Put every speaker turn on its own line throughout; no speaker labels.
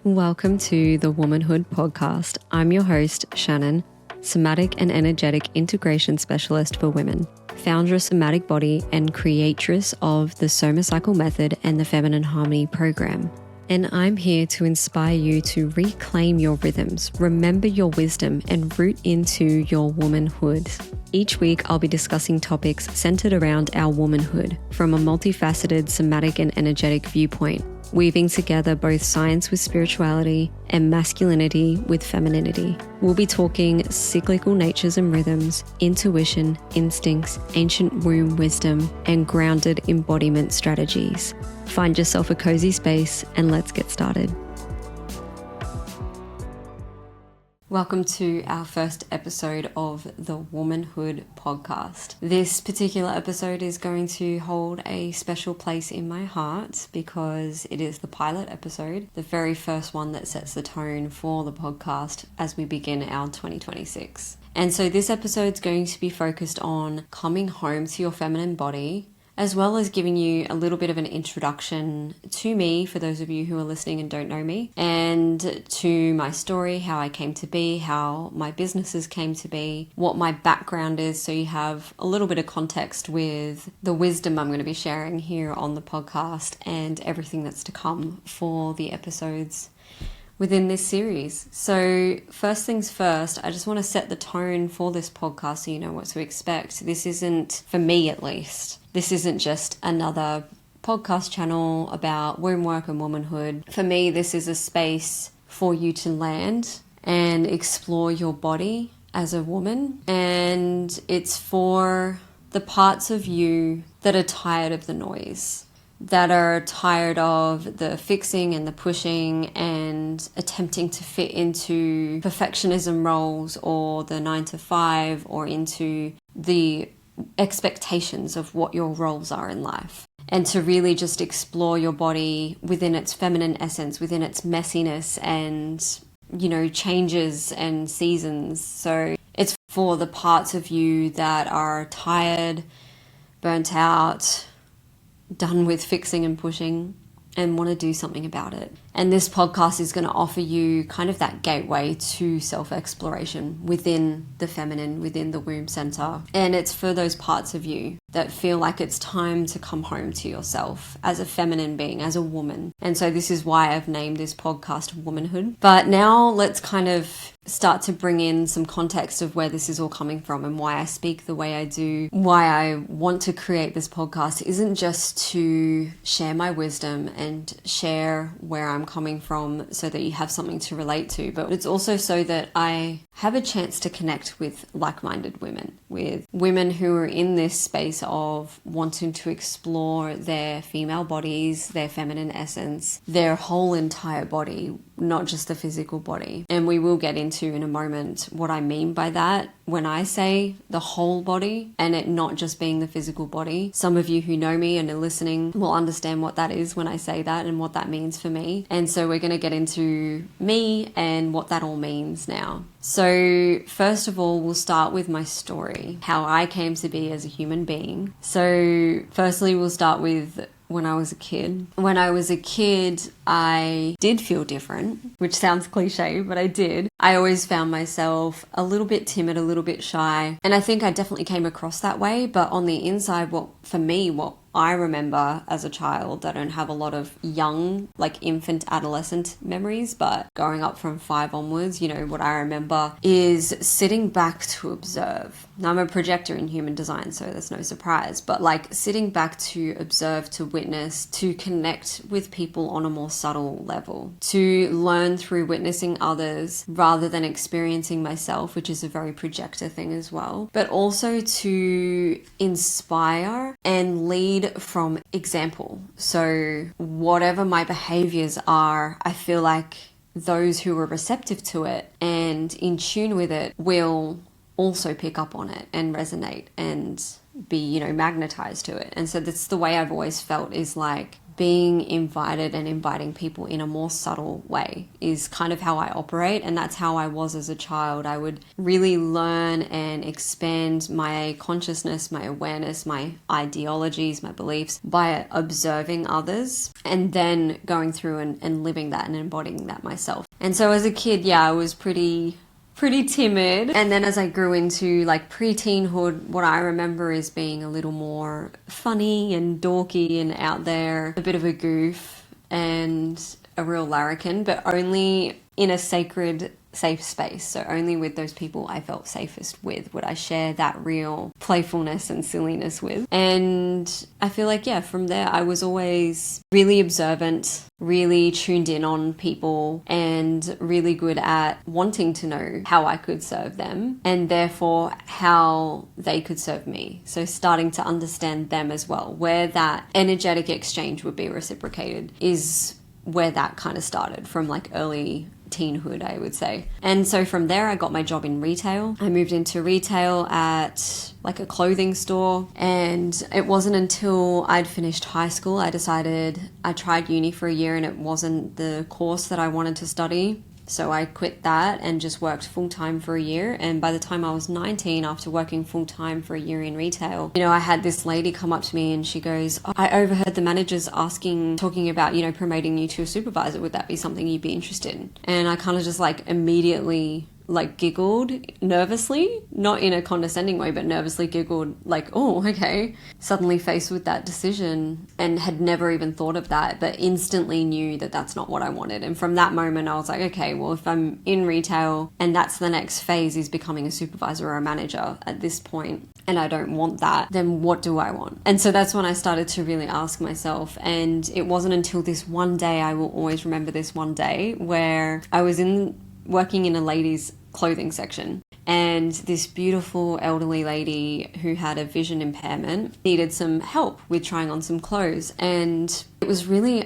Welcome to the Womanhood podcast. I'm your host, Shannon, somatic and energetic integration specialist for women, founder of Somatic Body and creatress of the SomaCycle method and the Feminine Harmony program. And I'm here to inspire you to reclaim your rhythms, remember your wisdom, and root into your womanhood. Each week, I'll be discussing topics centered around our womanhood from a multifaceted somatic and energetic viewpoint, weaving together both science with spirituality and masculinity with femininity. We'll be talking cyclical natures and rhythms, intuition, instincts, ancient womb wisdom, and grounded embodiment strategies. Find yourself a cozy space and let's get started. Welcome to our first episode of the Womanhood podcast. This particular episode is going to hold a special place in my heart because it is the pilot episode, the very first one that sets the tone for the podcast as we begin our 2026. And so this episode is going to be focused on coming home to your feminine body, as well as giving you a little bit of an introduction to me, for those of you who are listening and don't know me, and to my story, how I came to be, how my businesses came to be, what my background is, so you have a little bit of context with the wisdom I'm going to be sharing here on the podcast and everything that's to come for the episodes within this series. So first things first, I just want to set the tone for this podcast so you know what to expect. This isn't, for me at least, this isn't just another podcast channel about womb work and womanhood. For me, this is a space for you to land and explore your body as a woman. And it's for the parts of you that are tired of the noise, that are tired of the fixing and the pushing and attempting to fit into perfectionism roles or the 9 to 5 or into the expectations of what your roles are in life, and to really just explore your body within its feminine essence, within its messiness and, you know, changes and seasons. So it's for the parts of you that are tired, burnt out, done with fixing and pushing, and want to do something about it. And this podcast is going to offer you kind of that gateway to self-exploration within the feminine, within the womb center. And it's for those parts of you that feel like it's time to come home to yourself as a feminine being, as a woman. And so this is why I've named this podcast Womanhood. But now let's kind of start to bring in some context of where this is all coming from and why I speak the way I do. Why I want to create this podcast isn't just to share my wisdom and share where I'm coming from so that you have something to relate to, but it's also so that I have a chance to connect with like-minded women, with women who are in this space of wanting to explore their female bodies, their feminine essence, their whole entire body, not just the physical body. And we will get into in a moment what I mean by that when I say the whole body, and it not just being the physical body. Some of you who know me and are listening will understand what that is when I say that and what that means for me. And so we're going to get into me and what that all means now. So first of all, we'll start with my story, how I came to be as a human being. So firstly, we'll start with when I was a kid. When I was a kid, I did feel different, which sounds cliche, but I did. I always found myself a little bit timid, a little bit shy. And I think I definitely came across that way. But on the inside, what I remember as a child, I don't have a lot of young, like infant, adolescent memories, but growing up from 5 onwards, you know, what I remember is sitting back to observe. Now, I'm a projector in human design, so that's no surprise, but like sitting back to observe, to witness, to connect with people on a more subtle level, to learn through witnessing others rather than experiencing myself, which is a very projector thing as well, but also to inspire and lead from example. So whatever my behaviors are, I feel like those who are receptive to it and in tune with it will also pick up on it and resonate and be, you know, magnetized to it. And so that's the way I've always felt, is like being invited and inviting people in a more subtle way is kind of how I operate, and that's how I was as a child. I would really learn and expand my consciousness, my awareness, my ideologies, my beliefs by observing others and then going through and living that and embodying that myself. And so as a kid, yeah, I was pretty timid. And then as I grew into like pre-teenhood, what I remember is being a little more funny and dorky and out there, a bit of a goof and a real larrikin, but only in a sacred, safe space. So only with those people I felt safest with would I share that real playfulness and silliness with. And I feel like, yeah, from there I was always really observant, really tuned in on people, and really good at wanting to know how I could serve them and therefore how they could serve me. So starting to understand them as well, where that energetic exchange would be reciprocated is where that kind of started from, like early teenhood, I would say. And so from there I got my job in retail. I moved into retail at like a clothing store, and it wasn't until I'd finished high school I tried uni for a year and it wasn't the course that I wanted to study. So I quit that and just worked full-time for a year. And by the time I was 19, after working full-time for a year in retail, I had this lady come up to me and she goes, I overheard the managers talking about, promoting you to a supervisor. Would that be something you'd be interested in? And I kind of just like immediately giggled nervously, not in a condescending way, but nervously giggled like, oh, okay. Suddenly faced with that decision and had never even thought of that, but instantly knew that that's not what I wanted. And from that moment, I was like, okay, well, if I'm in retail and that's the next phase is becoming a supervisor or a manager at this point, and I don't want that, then what do I want? And so that's when I started to really ask myself. And it wasn't until this one day, I will always remember this one day, where I was working in a ladies' clothing section, and this beautiful elderly lady who had a vision impairment needed some help with trying on some clothes. And I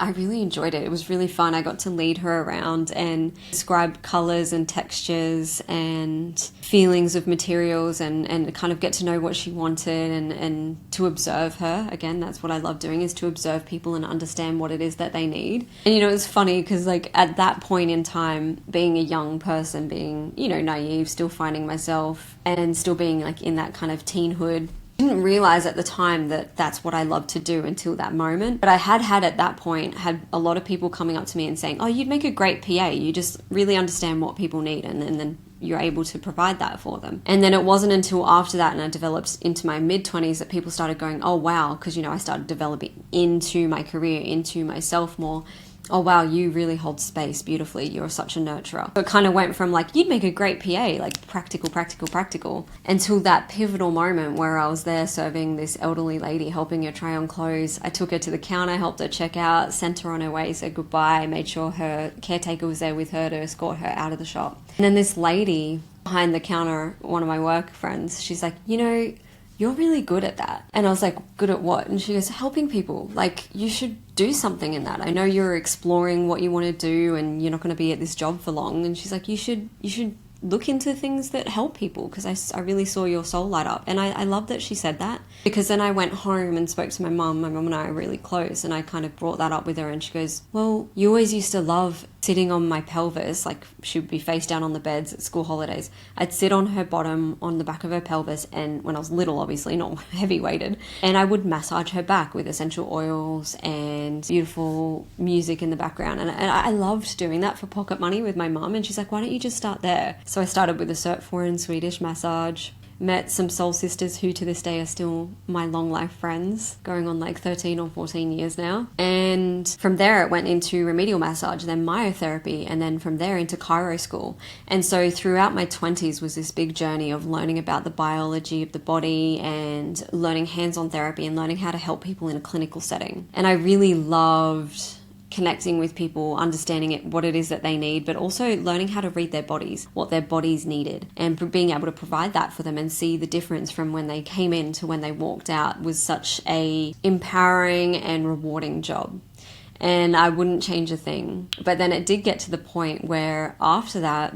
really enjoyed it. It was really fun. I got to lead her around and describe colors and textures and feelings of materials and kind of get to know what she wanted and to observe her. Again, that's what I love doing, is to observe people and understand what it is that they need. And it's funny because at that point in time, being a young person, being, naive, still finding myself and still being in that kind of teenhood, didn't realize at the time that that's what I loved to do until that moment. But I had at that point had a lot of people coming up to me and saying, oh, you'd make a great PA. You just really understand what people need, and then you're able to provide that for them. And then it wasn't until after that and I developed into my mid-20s that people started going, oh, wow, because, I started developing into my career, into myself more. Oh, wow, you really hold space beautifully. You're such a nurturer. So it kind of went from you'd make a great PA, practical, until that pivotal moment where I was there serving this elderly lady, helping her try on clothes. I took her to the counter, helped her check out, sent her on her way, said goodbye, made sure her caretaker was there with her to escort her out of the shop. And then this lady behind the counter, one of my work friends, she's like, you're really good at that. And I was like, good at what? And she goes, helping people. You should do something in that. I know you're exploring what you want to do and you're not going to be at this job for long. And she's like, you should look into things that help people, because I really saw your soul light up. And I love that she said that, because then I went home and spoke to my mum. My mum and I are really close, and I kind of brought that up with her, and she goes, well, you always used to love sitting on my pelvis. She would be face down on the beds at school holidays. I'd sit on her bottom, on the back of her pelvis, and when I was little, obviously not heavy weighted, and I would massage her back with essential oils and beautiful music in the background. And I loved doing that for pocket money with my mum. And she's like, why don't you just start there? So I started with a Surtforeign Swedish massage, met some soul sisters who to this day are still my long life friends, going on 13 or 14 years now. And from there it went into remedial massage, then myotherapy, and then from there into chiro school. And so throughout my 20s was this big journey of learning about the biology of the body and learning hands-on therapy and learning how to help people in a clinical setting. And I really loved connecting with people, understanding what it is that they need, but also learning how to read their bodies, what their bodies needed, and being able to provide that for them and see the difference from when they came in to when they walked out was such a empowering and rewarding job. And I wouldn't change a thing. But then it did get to the point where after that,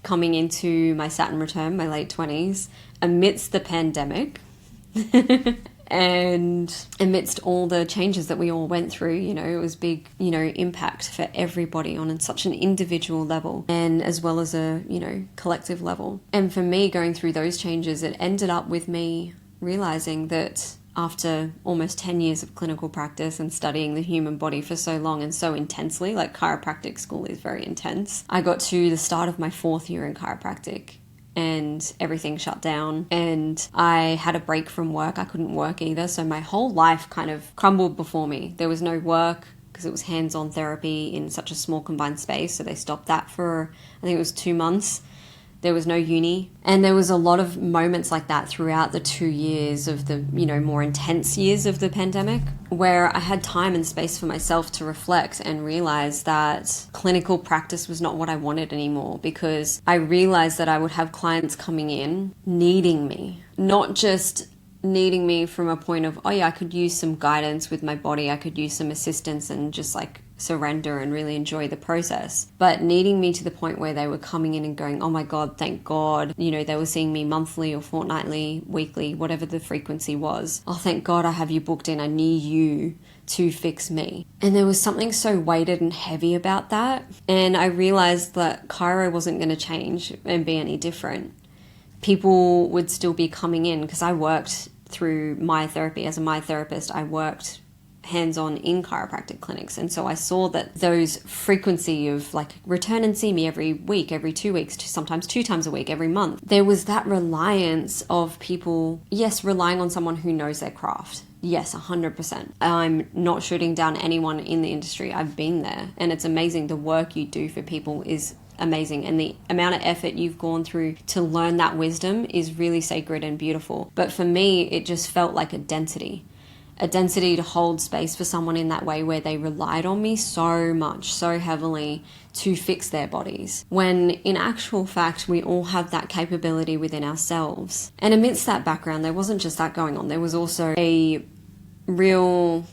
coming into my Saturn return, my late 20s, amidst the pandemic, And amidst all the changes that we all went through, you know, it was big, you know, impact for everybody on such an individual level and as well as a, you know, collective level. And for me, going through those changes, it ended up with me realizing that after almost 10 years of clinical practice and studying the human body for so long and so intensely, like chiropractic school is very intense, I got to the start of my 4th year in chiropractic and everything shut down and I had a break from work. I couldn't work either. So my whole life kind of crumbled before me. There was no work because it was hands-on therapy in such a small combined space. So they stopped that for, I think it was 2 months. There was no uni. And there was a lot of moments like that throughout the 2 years of the, you know, more intense years of the pandemic, where I had time and space for myself to reflect and realize that clinical practice was not what I wanted anymore, because I realized that I would have clients coming in needing me, not just needing me from a point of, oh yeah, I could use some guidance with my body, I could use some assistance and just like surrender and really enjoy the process, but needing me to the point where they were coming in and going, oh my God, thank God, you know, they were seeing me monthly or fortnightly, weekly, whatever the frequency was. Oh, thank God I have you booked in. I need you to fix me. And there was something so weighted and heavy about that. And I realized that chiro wasn't going to change and be any different. People would still be coming in because I worked through myotherapy. As a myotherapist, I worked hands-on in chiropractic clinics, and so I saw that those frequency of like return and see me every week, every 2 weeks, sometimes 2 times a week, every month, there was that reliance of people, yes, relying on someone who knows their craft. Yes, 100%. I'm not shooting down anyone in the industry. I've been there, and it's amazing. The work you do for people is amazing, and the amount of effort you've gone through to learn that wisdom is really sacred and beautiful. But for me, it just felt like a density to hold space for someone in that way, where they relied on me so much, so heavily to fix their bodies, when in actual fact we all have that capability within ourselves. And amidst that background, there wasn't just that going on, there was also a real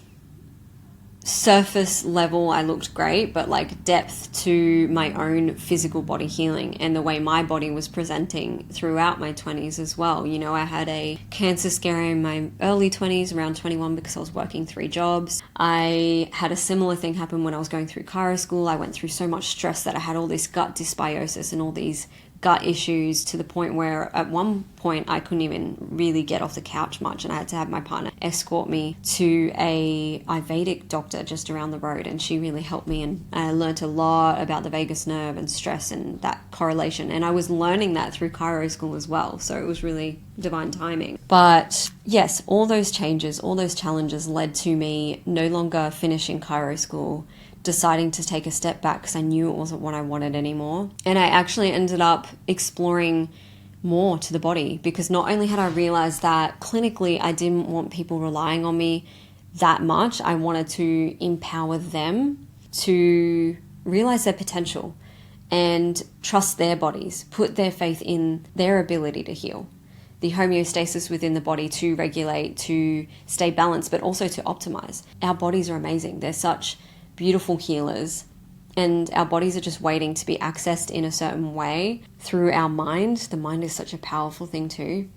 surface level, I looked great, but like depth to my own physical body healing and the way my body was presenting throughout my 20s as well. You know, I had a cancer scare in my early 20s, around 21, because I was working 3 jobs. I had a similar thing happen when I was going through chiro school. I went through so much stress that I had all this gut dysbiosis and all these gut issues, to the point where at one point I couldn't even really get off the couch much, and I had to have my partner escort me to a Ayurvedic doctor just around the road, and she really helped me, and I learned a lot about the vagus nerve and stress and that correlation, and I was learning that through chiro school as well, so it was really divine timing. But yes, all those changes, all those challenges led to me no longer finishing chiro school, deciding to take a step back because I knew it wasn't what I wanted anymore. And I actually ended up exploring more to the body, because not only had I realized that clinically I didn't want people relying on me that much, I wanted to empower them to realize their potential and trust their bodies, put their faith in their ability to heal, the homeostasis within the body to regulate, to stay balanced, but also to optimize. Our bodies are amazing. They're such beautiful healers, and our bodies are just waiting to be accessed in a certain way through our mind. The mind is such a powerful thing too.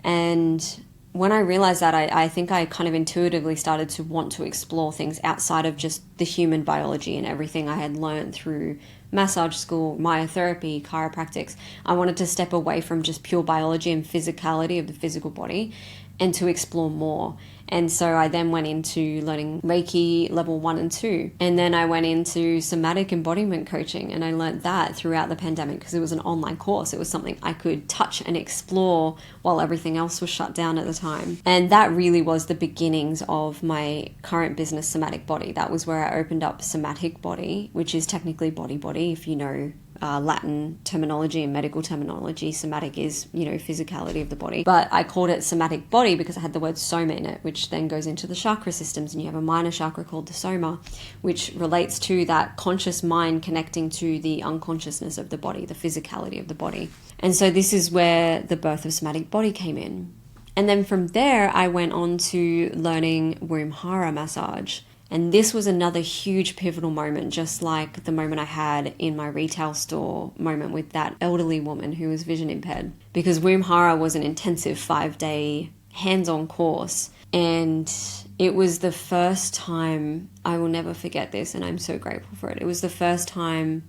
And when I realized that, I think I kind of intuitively started to want to explore things outside of just the human biology and everything I had learned through massage school, myotherapy, chiropractics. I wanted to step away from just pure biology and physicality of the physical body and to explore more. And so I then went into learning Reiki level 1 and 2. And then I went into somatic embodiment coaching, and I learned that throughout the pandemic because it was an online course. It was something I could touch and explore while everything else was shut down at the time. And that really was the beginnings of my current business, Somatic Body. That was where I opened up Somatic Body, which is technically body if you know Latin terminology and medical terminology. Somatic is, you know, physicality of the body. But I called it Somatic Body because I had the word soma in it, which then goes into the chakra systems. And you have a minor chakra called the soma, which relates to that conscious mind connecting to the unconsciousness of the body, the physicality of the body. And so this is where the birth of Somatic Body came in. And then from there, I went on to learning womb hara massage. And this was another huge pivotal moment, just like the moment I had in my retail store moment with that elderly woman who was vision impaired. Because womb hara was an intensive 5-day hands-on course. And it was the first time, I will never forget this, and I'm so grateful for it. It was the first time,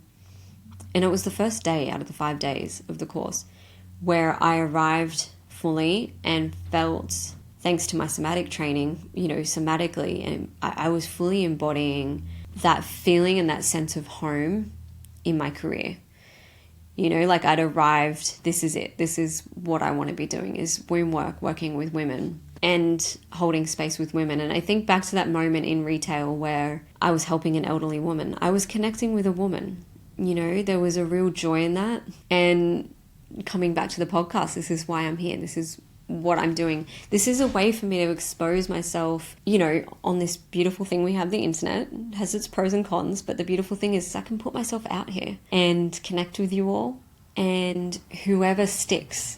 and it was the first day out of the 5 days of the course where I arrived fully and felt, thanks to my somatic training, somatically, and I was fully embodying that feeling and that sense of home in my career. Like I'd arrived, this is it. This is what I want to be doing, is womb work, working with women and holding space with women. And I think back to that moment in retail where I was helping an elderly woman. I was connecting with a woman, there was a real joy in that. And coming back to the podcast, this is why I'm here. This is what I'm doing. This is a way for me to expose myself, on this beautiful thing we have, the internet. It has its pros and cons, but the beautiful thing is I can put myself out here and connect with you all, and whoever sticks,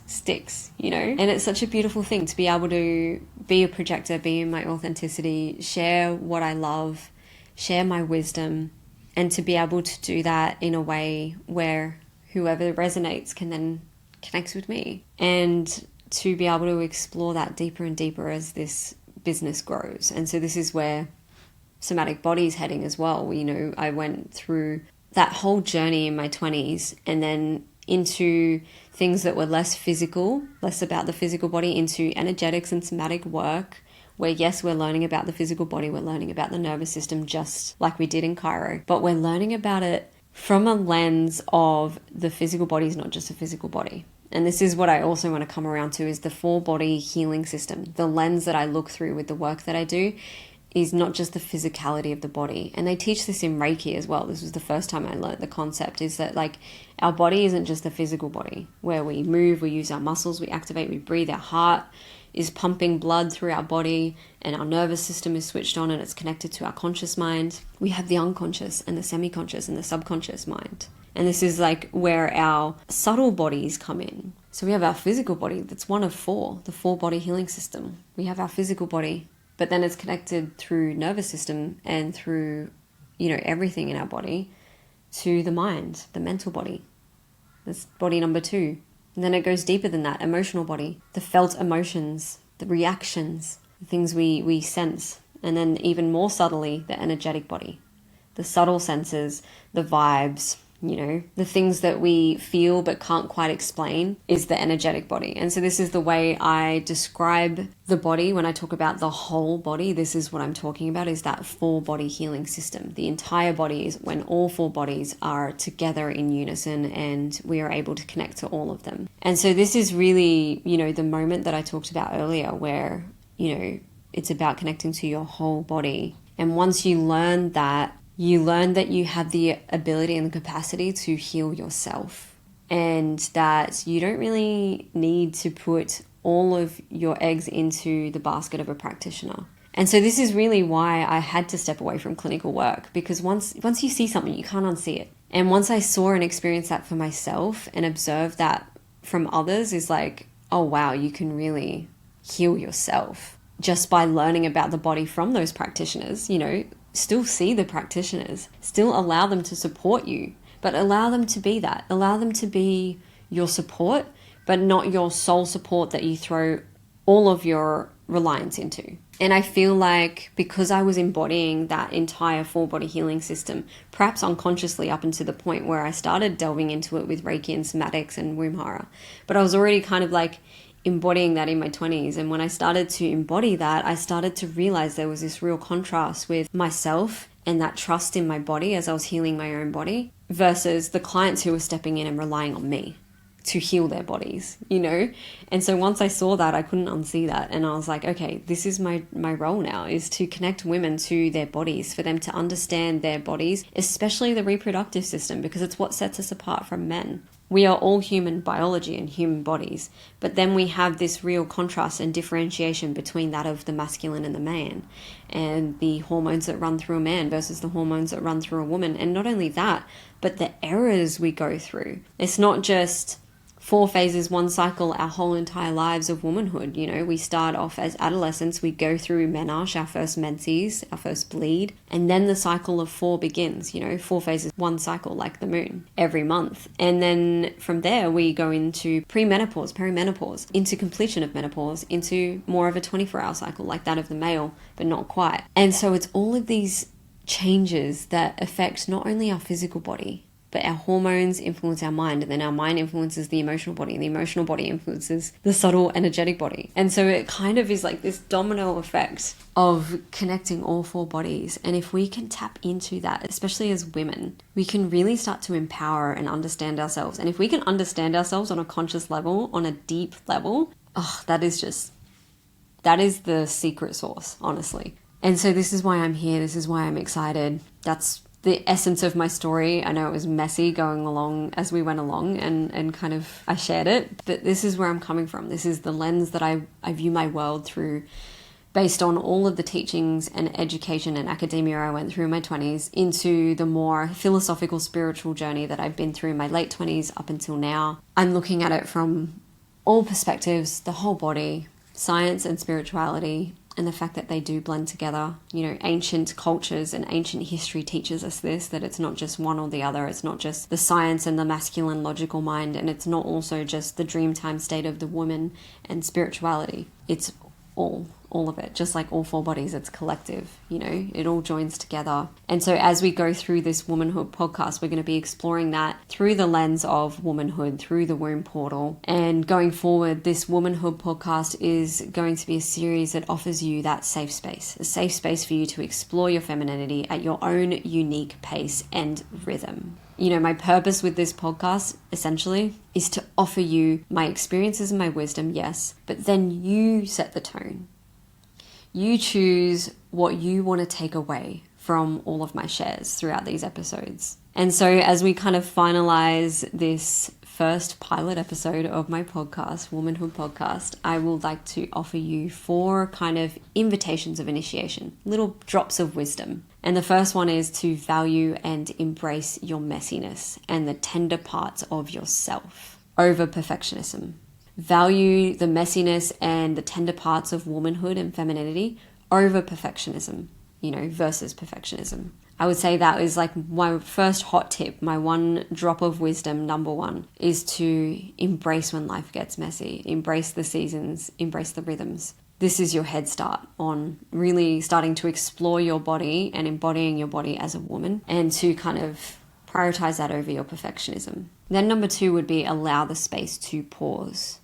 and it's such a beautiful thing to be able to be a projector, be in my authenticity, share what I love, share my wisdom, and to be able to do that in a way where whoever resonates can then connect with me, and to be able to explore that deeper and deeper as this business grows. And so this is where Somatic Body is heading as well. I went through that whole journey in my 20s and then into things that were less physical, less about the physical body, into energetics and somatic work, where yes, we're learning about the physical body, we're learning about the nervous system just like we did in Cairo, but we're learning about it from a lens of the physical body is not just a physical body. And this is what I also want to come around to, is the 4-body healing system. The lens that I look through with the work that I do is not just the physicality of the body. And they teach this in Reiki as well. This was the first time I learned the concept, is that our body isn't just the physical body where we move, we use our muscles, we activate, we breathe, our heart is pumping blood through our body, and our nervous system is switched on and it's connected to our conscious mind. We have the unconscious and the semi-conscious and the subconscious mind. And this is where our subtle bodies come in. So we have our physical body, that's one of 4, the 4-body healing system. We have our physical body, but then it's connected through nervous system and through, everything in our body to the mind, the mental body. That's body number 2. And then it goes deeper than that, emotional body, the felt emotions, the reactions, the things we sense. And then even more subtly, the energetic body, the subtle senses, the vibes, the things that we feel but can't quite explain is the energetic body. And so this is the way I describe the body when I talk about the whole body. This is what I'm talking about, is that 4-body healing system. The entire body is when all 4 bodies are together in unison and we are able to connect to all of them. And so this is really, the moment that I talked about earlier where, it's about connecting to your whole body. And once you learn that you have the ability and the capacity to heal yourself, and that you don't really need to put all of your eggs into the basket of a practitioner. And so this is really why I had to step away from clinical work, because once you see something, you can't unsee it. And once I saw and experienced that for myself and observed that from others, is oh wow, you can really heal yourself just by learning about the body from those practitioners. Still see the practitioners, still allow them to support you, but allow them to be that. Allow them to be your support, but not your sole support that you throw all of your reliance into. And I feel like because I was embodying that entire 4-body healing system, perhaps unconsciously up until the point where I started delving into it with Reiki and somatics and womb hara, but I was already kind of embodying that in my 20s. And when I started to embody that, I started to realize there was this real contrast with myself and that trust in my body as I was healing my own body, versus the clients who were stepping in and relying on me to heal their bodies, And so once I saw that, I couldn't unsee that. And I was like, okay, this is my role now, is to connect women to their bodies, for them to understand their bodies, especially the reproductive system, because it's what sets us apart from men. We are all human biology and human bodies, but then we have this real contrast and differentiation between that of the masculine and the man, and the hormones that run through a man versus the hormones that run through a woman. And not only that, but the errors we go through. It's not just 4 phases, 1 cycle, our whole entire lives of womanhood. You know, we start off as adolescents, we go through menarche, our first menses, our first bleed, and then the cycle of 4 begins. You know, 4 phases, 1 cycle, like the moon, every month. And then from there, we go into premenopause, perimenopause, into completion of menopause, into more of a 24-hour cycle, like that of the male, but not quite. And so it's all of these changes that affect not only our physical body, but our hormones influence our mind, and then our mind influences the emotional body, and the emotional body influences the subtle energetic body. And so it kind of is like this domino effect of connecting all 4 bodies. And if we can tap into that, especially as women, we can really start to empower and understand ourselves. And if we can understand ourselves on a conscious level, on a deep level, that is the secret sauce, honestly. And so this is why I'm here. This is why I'm excited. That's the essence of my story. I know it was messy going along as we went along and kind of I shared it, but this is where I'm coming from. This is the lens that I view my world through, based on all of the teachings and education and academia I went through in my 20s, into the more philosophical, spiritual journey that I've been through in my late 20s up until now. I'm looking at it from all perspectives, the whole body, science and spirituality, and the fact that they do blend together. You know, ancient cultures and ancient history teaches us this, that it's not just one or the other. It's not just the science and the masculine logical mind, and it's not also just the dreamtime state of the woman and spirituality. It's all of it, just like all 4 bodies. It's collective, you know, it all joins together. And so as we go through this Womanhood podcast, we're going to be exploring that through the lens of womanhood, through the womb portal. And going forward, this Womanhood podcast is going to be a series that offers you that safe space, a safe space for you to explore your femininity at your own unique pace and rhythm. You know, my purpose with this podcast, essentially, is to offer you my experiences and my wisdom, yes, but then you set the tone. You choose what you want to take away from all of my shares throughout these episodes. And so as we kind of finalize this first pilot episode of my podcast, Womanhood Podcast, I would like to offer you 4 kind of invitations of initiation, little drops of wisdom. And the first one is to value and embrace your messiness and the tender parts of yourself over perfectionism. Value the messiness and the tender parts of womanhood and femininity over perfectionism, you know, versus perfectionism. I would say that is like my first hot tip, my one drop of wisdom, number 1, is to embrace when life gets messy, embrace the seasons, embrace the rhythms. This is your head start on really starting to explore your body and embodying your body as a woman, and to kind of prioritize that over your perfectionism. Then number 2 would be allow the space to pause,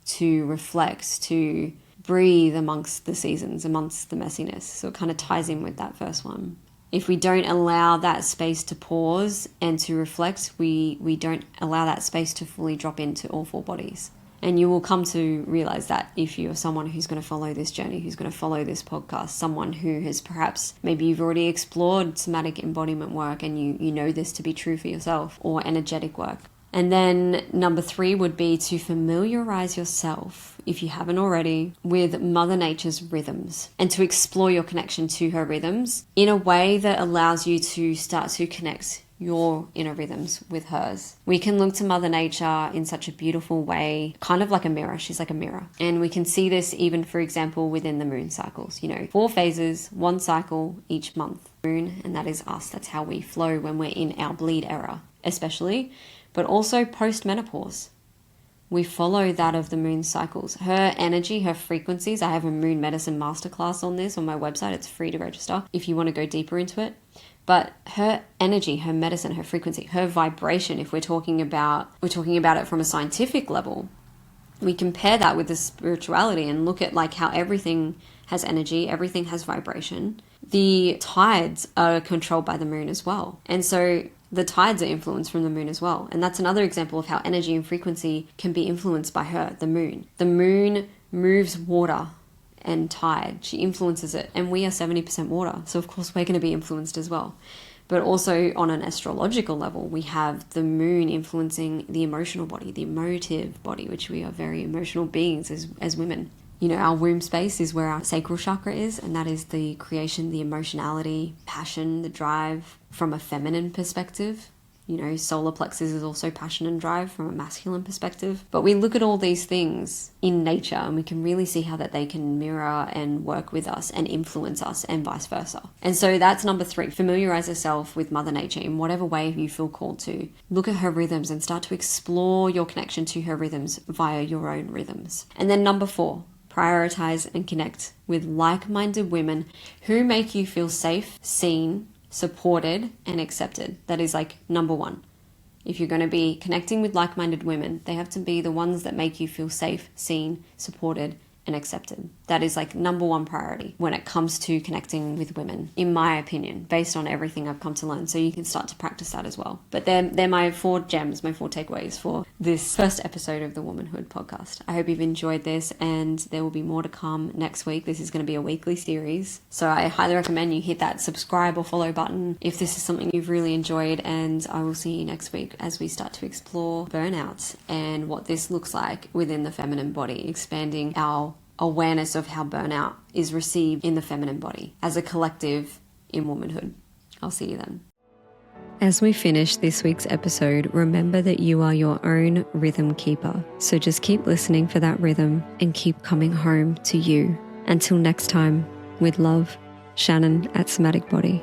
to reflect, to breathe amongst the seasons, amongst the messiness. So it kind of ties in with that first one. If we don't allow that space to pause and to reflect, we don't allow that space to fully drop into all 4 bodies. And you will come to realize that if you're someone who's going to follow this journey, who's going to follow this podcast, someone who has perhaps, maybe you've already explored somatic embodiment work and you know this to be true for yourself, or energetic work. And then number 3 would be to familiarize yourself, if you haven't already, with Mother Nature's rhythms, and to explore your connection to her rhythms in a way that allows you to start to connect your inner rhythms with hers. We can look to Mother Nature in such a beautiful way, kind of like a mirror. She's like a mirror. And we can see this even, for example, within the moon cycles. You know, 4 phases, 1 cycle each month. Moon, and that is us. That's how we flow when we're in our bleed era, especially, but also post-menopause. We follow that of the moon cycles. Her energy, her frequencies. I have a moon medicine masterclass on this on my website. It's free to register if you want to go deeper into it. But her energy, her medicine, her frequency, her vibration, if we're talking about it from a scientific level, we compare that with the spirituality and look at like how everything has energy, everything has vibration. The tides are controlled by the moon as well. And so the tides are influenced from the moon as well. And that's another example of how energy and frequency can be influenced by her, the moon. The moon moves water and tide. She influences it. And we are 70% water. So of course we're going to be influenced as well. But also on an astrological level, we have the moon influencing the emotional body, the emotive body, which we are very emotional beings as women. You know, our womb space is where our sacral chakra is, and that is the creation, the emotionality, passion, the drive from a feminine perspective. You know, solar plexus is also passion and drive from a masculine perspective. But we look at all these things in nature and we can really see how that they can mirror and work with us and influence us and vice versa. And so that's number 3. Familiarize yourself with Mother Nature in whatever way you feel called to. Look at her rhythms and start to explore your connection to her rhythms via your own rhythms. And then number 4, prioritize and connect with like-minded women who make you feel safe, seen, supported, and accepted. That is like number 1. If you're going to be connecting with like-minded women, they have to be the ones that make you feel safe, seen, supported, and accepted. That is like number 1 priority when it comes to connecting with women, in my opinion, based on everything I've come to learn. So you can start to practice that as well. But they're my 4 gems, my 4 takeaways for this first episode of the Womanhood podcast. I hope you've enjoyed this, and there will be more to come next week. This is going to be a weekly series. So I highly recommend you hit that subscribe or follow button if this is something you've really enjoyed, and I will see you next week as we start to explore burnout and what this looks like within the feminine body, expanding our awareness of how burnout is received in the feminine body as a collective in womanhood. I'll see you then. As we finish this week's episode, remember that you are your own rhythm keeper. So just keep listening for that rhythm and keep coming home to you. Until next time, with love, Shannon at Somatic Body.